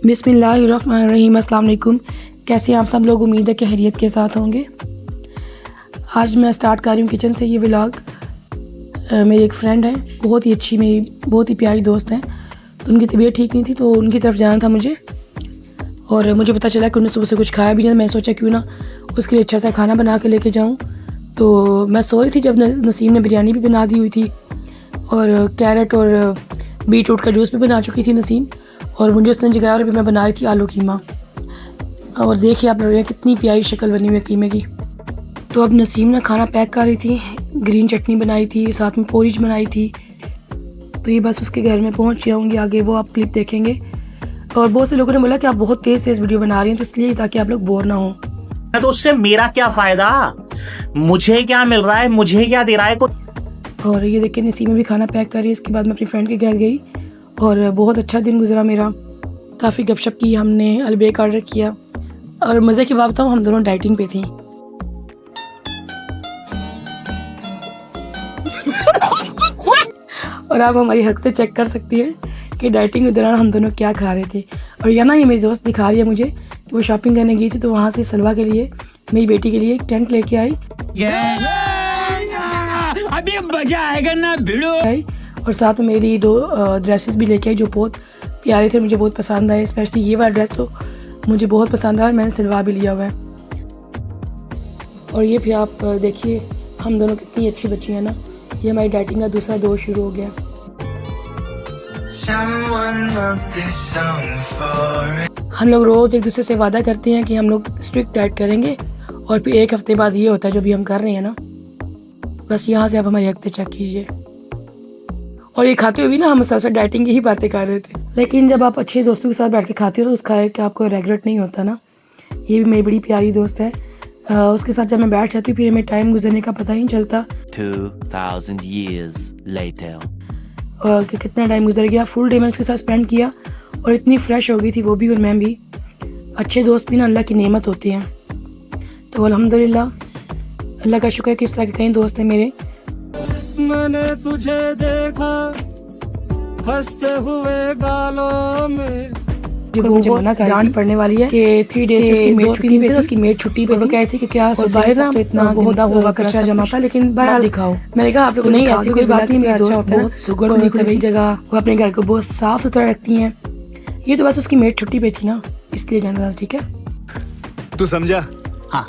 बिस्मिल्लाहिर्रहमानिर्रहीम। अस्सलाम वालेकुम। कैसे हैं आप सब लोग? उम्मीद है कि खैरियत के साथ होंगे। आज मैं स्टार्ट कर रही हूँ किचन से ये व्लॉग। मेरी एक फ्रेंड है, बहुत ही अच्छी, मेरी बहुत ही प्यारी दोस्त हैं। तो उनकी तबीयत ठीक नहीं थी तो उनकी तरफ जाना था मुझे, और मुझे पता चला कि उन्होंने सुबह से कुछ खाया भी नहीं। मैं सोचा क्यों ना उसके लिए अच्छा सा खाना बना के लेके जाऊँ। तो मैं सो रही थी जब नसीम ने बिरयानी भी बना दी हुई थी, और कैरेट और बीटरूट का जूस भी बना चुकी थी नसीम, और मुझे उसने जगाया और अभी मैं बना रही थी आलू कीमा। और देखिए आप लोग, कितनी प्यारी शक्ल बनी हुई है कीमे की। तो अब नसीम ने खाना पैक कर रही थी, ग्रीन चटनी बनाई थी, साथ में पोरिज बनाई थी। तो ये बस उसके घर में पहुंच जाऊँगी, आगे वो आप क्लिप देखेंगे। और बहुत से लोगों ने बोला कि आप बहुत तेज़ वीडियो बना रही हैं, तो इसलिए ताकि आप लोग बोर ना हो। तो उससे मेरा क्या फ़ायदा, मुझे क्या मिल रहा है, मुझे क्या दे रहा है कुछ। और ये देखिए नसीम भी खाना पैक कर रही है। इसके बाद मैं अपनी फ्रेंड के घर गई और बहुत अच्छा दिन गुजरा मेरा। काफ़ी गपशप की हमने, अलबेक ऑर्डर किया, और मज़े की बात बताऊँ, हम दोनों डाइटिंग पे थी। और आप हमारी हरकतें चेक कर सकती हैं कि डाइटिंग के दौरान हम दोनों क्या खा रहे थे। और यहाँ ना ये मेरी दोस्त दिखा रही है मुझे कि वो शॉपिंग करने गई थी, तो वहाँ से सलवा के लिए, मेरी बेटी के लिए एक टेंट लेके आई। अभी मजा आएगा ना भिड़ो। और साथ में मेरी 2 ड्रेसेस भी लेके आई जो बहुत प्यारे थे, मुझे बहुत पसंद आए। स्पेशली ये वाला ड्रेस तो मुझे बहुत पसंद आया और मैंने सिलवा भी लिया हुआ है। और ये फिर आप देखिए हम दोनों कितनी अच्छी बच्ची हैं ना। ये हमारी डाइटिंग का दूसरा दौर शुरू हो गया। हम लोग रोज़ एक दूसरे से वादा करते हैं कि हम लोग स्ट्रिक्ट डाइट करेंगे, और फिर एक हफ्ते बाद ये होता है जो भी हम कर रहे हैं ना। बस यहाँ से आप हमारी हरकतें चेक कीजिए। और ये खाते हुए भी ना हम मुसलसल डाइटिंग की ही बातें कर रहे थे। लेकिन जब आप अच्छे दोस्तों के साथ बैठ के खाते हो तो उसका कि आपको रेगरेट नहीं होता ना। ये भी मेरी बड़ी प्यारी दोस्त है। उसके साथ जब मैं बैठ जाती हूँ फिर हमें टाइम गुजरने का पता ही नहीं चलता। 2000 years later. कि कितना टाइम गुजर गया। फुल डे मैंने उसके साथ स्पेंड किया और इतनी फ्रेश हो गई थी वो भी और मैं भी। अच्छे दोस्त भी ना अल्लाह की नेमत होती हैं। तो अल्हम्दुलिल्लाह, अल्लाह का शुक्र है कि इस तरह के कई दोस्त हैं मेरे। मैंने तुझे देखा हंसते हुए गालों में। मुझे मना कर डांट पड़ने वाली है कि 3 डेज से उसकी मेड छुट्टी पे थी। कही थी कि क्या बाहर ना इतना गंदा होगा, कचरा जमा था, लेकिन बहरहाल दिखाओ। मैंने कहा आप लोग नहीं, ऐसी कोई बात नहीं, मेरा दोस्त बहुत सुगड़ निकल गई जगह, वो अपने घर को बहुत साफ सुथरा रखती हैं। ये तो बस उसकी मेड छुट्टी पे थी ना, इसलिए गंदा। ठीक है, तू समझा? हाँ।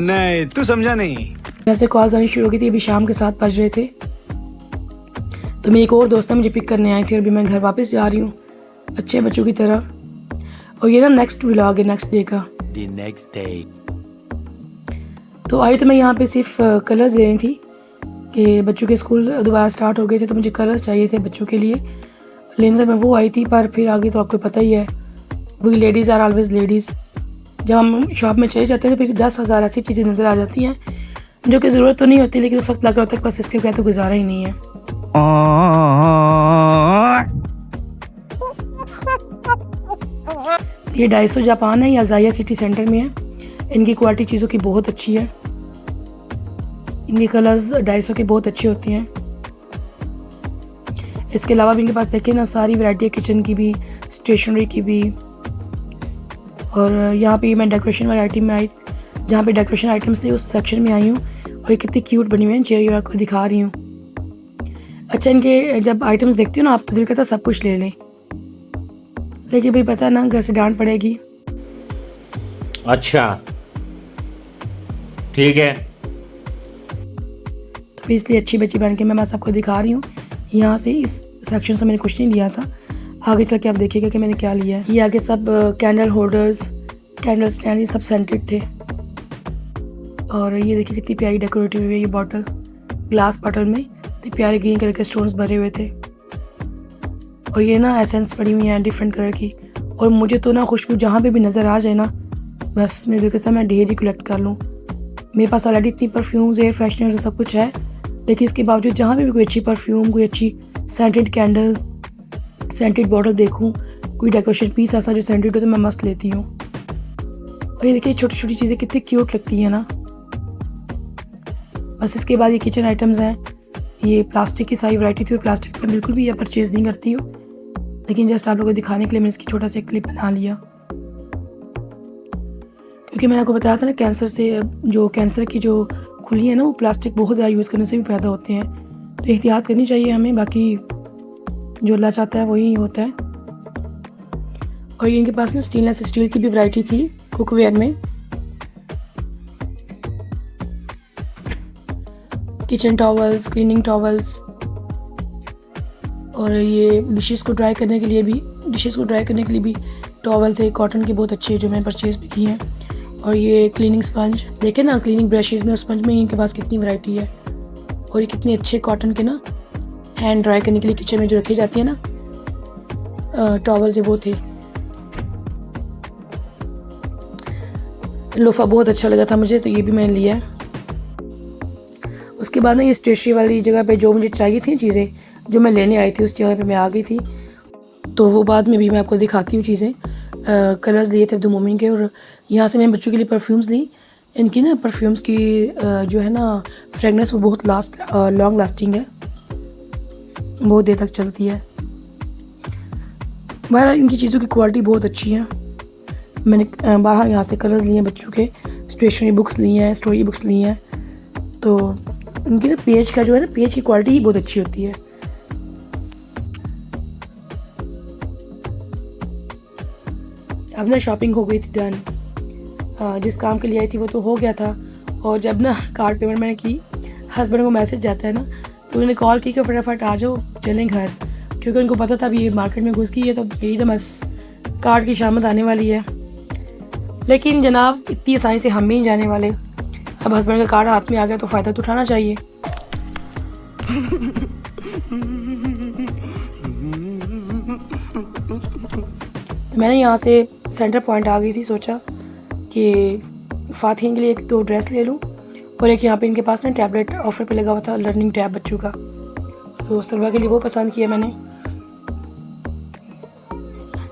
नहीं, तू समझा नहीं। घर से कॉल्स आनी शुरू हो गई थी। अभी शाम के 7 बज रहे थे, तो मेरी एक और दोस्त ने मुझे पिक करने आई थी और अभी मैं घर वापस जा रही हूँ अच्छे बच्चों की तरह। और ये ना नेक्स्ट व्लॉग है नेक्स्ट डे का। The next day. तो आई तो मैं यहाँ पे सिर्फ कलर्स ले रही थी कि बच्चों के स्कूल दोबारा स्टार्ट हो गए थे, तो मुझे कलर्स चाहिए थे बच्चों के लिए लेने। तो मैं वो आई थी, पर फिर आगे तो आपको पता ही है, वही लेडीज़ आर ऑलवेज लेडीज़। जब हम शॉप में चले जाते हैं तो फिर 10,000 ऐसी चीज़ें नज़र आ जाती हैं जो कि ज़रूरत तो नहीं होती, लेकिन उस वक्त लग रहा होता है कि बस इसके बगैर तो गुजारा ही नहीं है। ये 250 जापान है, ये अल्जाइया सिटी सेंटर में है। इनकी क्वालिटी चीज़ों की बहुत अच्छी है। इनके कलर्स 250 के बहुत अच्छे होते हैं। इसके अलावा भी इनके पास देखिए ना सारी वैरायटी है, किचन की भी, स्टेशनरी की भी। और यहाँ पे मैं डेकोरेशन वाली आइटम में आई, जहाँ पे डेकोरेशन आइटम्स थे उस सेक्शन में आई हूँ। और ये कितनी क्यूट बनी हुई है चेयर, आपको दिखा रही हूँ। अच्छा, इनके जब आइटम्स देखती हो ना आप तो दिल करता सब कुछ ले लें, लेकिन भाई पता ना घर से डांट पड़ेगी। अच्छा ठीक है, तो इसलिए अच्छी बच्ची बन के मैं बस आपको दिखा रही हूँ। यहाँ से इस सेक्शन से मैंने कुछ नहीं लिया था, आगे चल के आप देखिएगा कि मैंने क्या लिया है। ये आगे सब कैंडल होल्डर्स, कैंडल स्टैंड, ये सब सेंटेड थे। और ये देखिए कितनी प्यारी डेकोरेटिव हुई है ये बॉटल, ग्लास बॉटल में इतने प्यारे ग्रीन कलर के स्टोन्स भरे हुए थे। और ये ना एसेंस पड़ी हुई हैं डिफरेंट कलर की। और मुझे तो ना खुशबू जहाँ पे भी नज़र आ जाए ना, बस मेरे दिल करता है मैं ढेर ही कलेक्ट कर लूँ। मेरे पास ऑलरेडी इतनी परफ्यूम्स, एयर फ्रेशनर्स और सब कुछ है, लेकिन इसके बावजूद जहाँ पे भी कोई अच्छी परफ्यूम, कोई अच्छी सेंटेड कैंडल, सेंटेड बॉटल देखूँ, कोई डेकोरेशन पीस ऐसा जो सेंटेड हो, तो मैं मस्त लेती हूँ। और ये देखिए छोटी छोटी चीज़ें कितनी क्यूट लगती हैं ना। बस इसके बाद ये किचन आइटम्स हैं। ये प्लास्टिक की सारी वैरायटी थी और प्लास्टिक में बिल्कुल भी ये परचेज़ नहीं करती हूँ। लेकिन जस्ट आप लोगों को दिखाने के लिए मैंने इसकी छोटा सा क्लिप बना लिया, क्योंकि मैंने आपको बताया था ना कैंसर से जो कैंसर की जो खुली है ना वो प्लास्टिक बहुत ज़्यादा यूज़ करने से भी पैदा होते हैं, तो एहतियात करनी चाहिए हमें। बाकी जो अल्लाह चाहता है वही होता है। और ये इनके पास ना स्टेनलेस स्टील की भी वैरायटी थी कुकवेयर में। किचन टॉवल्स, क्लीनिंग टॉवल्स, और ये डिशेस को ड्राई करने के लिए भी टॉवल थे कॉटन के बहुत अच्छे, जो मैंने परचेज़ भी किए हैं। और ये क्लीनिंग स्पंज, देखें ना क्लीनिंग ब्रशेज़ में और स्पंज में इनके पास कितनी वैरायटी है। और ये कितने अच्छे कॉटन के ना हैंड ड्राई करने के लिए किचन में जो रखी जाती है ना टॉवल से, वो थे। लोफा बहुत अच्छा लगा था मुझे, तो ये भी मैंने लिया है। उसके बाद ना ये स्टेशनरी वाली जगह पे जो मुझे चाहिए थी चीज़ें जो मैं लेने आई थी, उस जगह पे मैं आ गई थी, तो वो बाद में भी मैं आपको दिखाती हूँ चीज़ें। कलर्स लिए थे अब्दुल मोमिन के, और यहाँ से मैंने बच्चों के लिए परफ्यूम्स ली। इनकी ना परफ्यूम्स की जो है ना फ्रेगनेंस वो बहुत लॉन्ग लास्टिंग है, बहुत देर तक चलती है। बहरहाल इनकी चीज़ों की क्वालिटी बहुत अच्छी है। मैंने बाहर यहाँ से कलर्स लिए हैं बच्चों के, स्टेशनरी बुक्स ली हैं, स्टोरी बुक्स ली हैं। तो उनकी ना पेज का जो है ना पेज की क्वालिटी ही बहुत अच्छी होती है। अब ना शॉपिंग हो गई थी डन, जिस काम के लिए आई थी वो तो हो गया था। और जब ना कार्ड पेमेंट मैंने की, हस्बैंड को मैसेज जाता है ना, तो उन्होंने कॉल की कि फटाफट आ जाओ चलें घर, क्योंकि उनको पता था अभी ये मार्केट में घुस गई है, तो यही तो बस कार्ड की शामत आने वाली है। लेकिन जनाब इतनी आसानी से हम भी नहीं जाने वाले। अब हस्बैंड का कार्ड हाथ में आ गया तो फ़ायदा तो उठाना चाहिए। तो मैंने यहाँ से सेंटर पॉइंट आ गई थी, सोचा कि फ़ातिहीन के लिए 1-2 ड्रेस ले लूँ, और एक यहाँ पे इनके पास ना टैबलेट ऑफ़र पे लगा हुआ था, लर्निंग टैब बच्चों का, तो सलवा के लिए वो पसंद किया मैंने।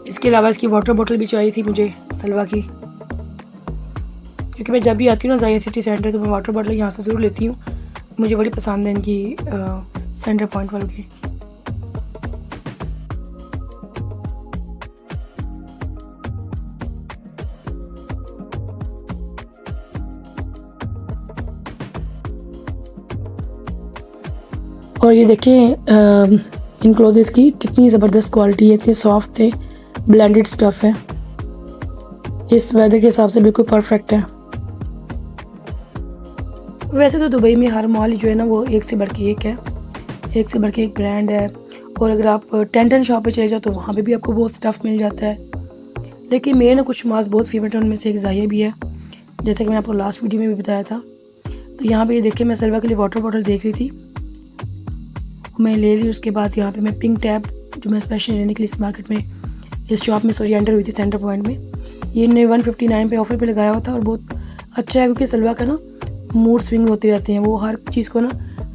इसके अलावा इसकी वाटर बोतल भी चाहिए थी मुझे सलवा की, क्योंकि मैं जब भी आती हूँ ना ज़ाहिर सिटी सेंटर, तो मैं वाटर बोतल यहाँ से ज़रूर लेती हूँ। मुझे बड़ी पसंद है इनकी सेंटर पॉइंट वालों की। और ये देखें इन क्लोथ्स की कितनी ज़बरदस्त क्वालिटी है, इतने सॉफ्ट थे, ब्लेंडेड स्टफ़ है, इस वेदर के हिसाब से बिल्कुल परफेक्ट है। वैसे तो दुबई में हर मॉल जो है ना वो एक से बढ़ के एक है, एक से बढ़ के एक ब्रांड है। और अगर आप 10 शॉप पे चले जाओ तो वहाँ पे भी आपको बहुत स्टफ़ मिल जाता है। लेकिन मेरे ना कुछ मॉल्स बहुत फेवरेट है, उनमें से एक ज़ाहिया भी है, जैसे कि मैं आपको लास्ट वीडियो में भी बताया था। तो यहाँ पे ये देखिए मैं सलवा के लिए वाटर बॉटल देख रही थी, मैं ले ली। उसके बाद यहाँ पे मैं पिंक टैब जो मैं स्पेशल लेने के लिए इस मार्केट में इस शॉप में एंटर हुई थी सेंटर पॉइंट में, ये इन्होंने 159 पे ऑफ़र पे लगाया हुआ था, और बहुत अच्छा है क्योंकि सलवा का ना मूड स्विंग होते रहते हैं। वो हर चीज़ को ना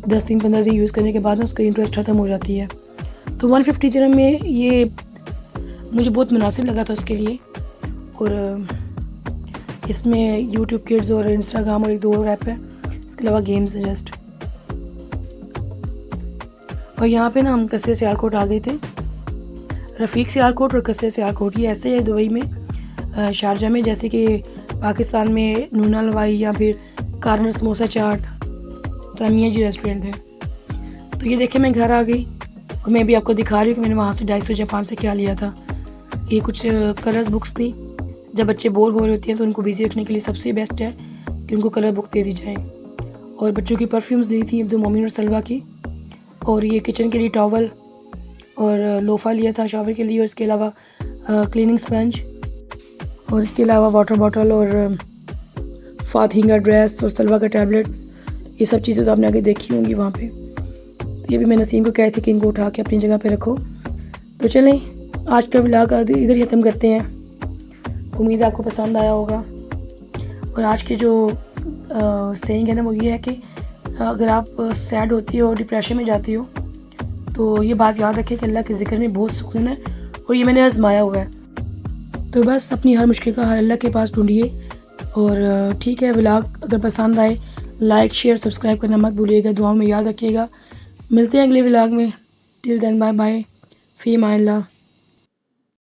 10 दिन 15 दिन यूज़ करने के बाद ना उसका इंटरेस्ट ख़त्म हो जाती है। तो 150 दिरहम में ये मुझे बहुत मुनासिब लगा था उसके लिए। और इसमें यूट्यूब किड्स और इंस्टाग्राम और 1-2 और ऐप है, इसके अलावा गेम्स है जस्ट। और यहाँ पे ना हम कस्से सियालकोट आ गए थे, रफ़ीक सियालकोट और कस्से सियालकोट, ये ऐसे है दुबई में शारजा में, जैसे कि पाकिस्तान में नूना हलवाई या फिर कार्नर समोसा चाट, तामिया जी रेस्टोरेंट है। तो ये देखे मैं घर आ गई, और मैं भी आपको दिखा रही हूँ कि मैंने वहाँ से 250 जापान से क्या लिया था। ये कुछ कलर्स बुक्स थी, जब बच्चे बोर हो रहे होते हैं तो उनको बिजी रखने के लिए सबसे बेस्ट है कि उनको कलर बुक दे दी जाए। और बच्चों की परफ्यूम्स ली थी अब्दुल मोमिन और सलवा की, और ये किचन के लिए टॉवल और लोफा लिया था शॉवर के लिए, और इसके अलावा क्लीनिंग स्पंज, और इसके अलावा वाटर बॉटल और फ़ातिहीन का ड्रेस और सलवा का टैबलेट। ये सब चीज़ें तो आपने आगे देखी होंगी वहाँ पे। तो ये भी मैं नसीम को कहे थे कि इनको उठा के अपनी जगह पे रखो। तो चलें आज का व्लॉग इधर ही ख़त्म करते हैं, उम्मीद है आपको पसंद आया होगा। और आज की जो सेइंग है ना वो ये है कि अगर आप सैड होती हो, डिप्रेशन में जाती हो, तो ये बात याद रखें कि अल्लाह के ज़िक्र में बहुत सुकून है, और ये मैंने आजमाया हुआ है। तो बस अपनी हर मुश्किल का हल अल्लाह के पास ढूंढिए। और ठीक है, व्लॉग अगर पसंद आए लाइक शेयर सब्सक्राइब करना मत भूलिएगा, दुआओं में याद रखिएगा। मिलते हैं अगले व्लॉग में। टिल देन बाय बाय, फ़ी अमान अल्लाह।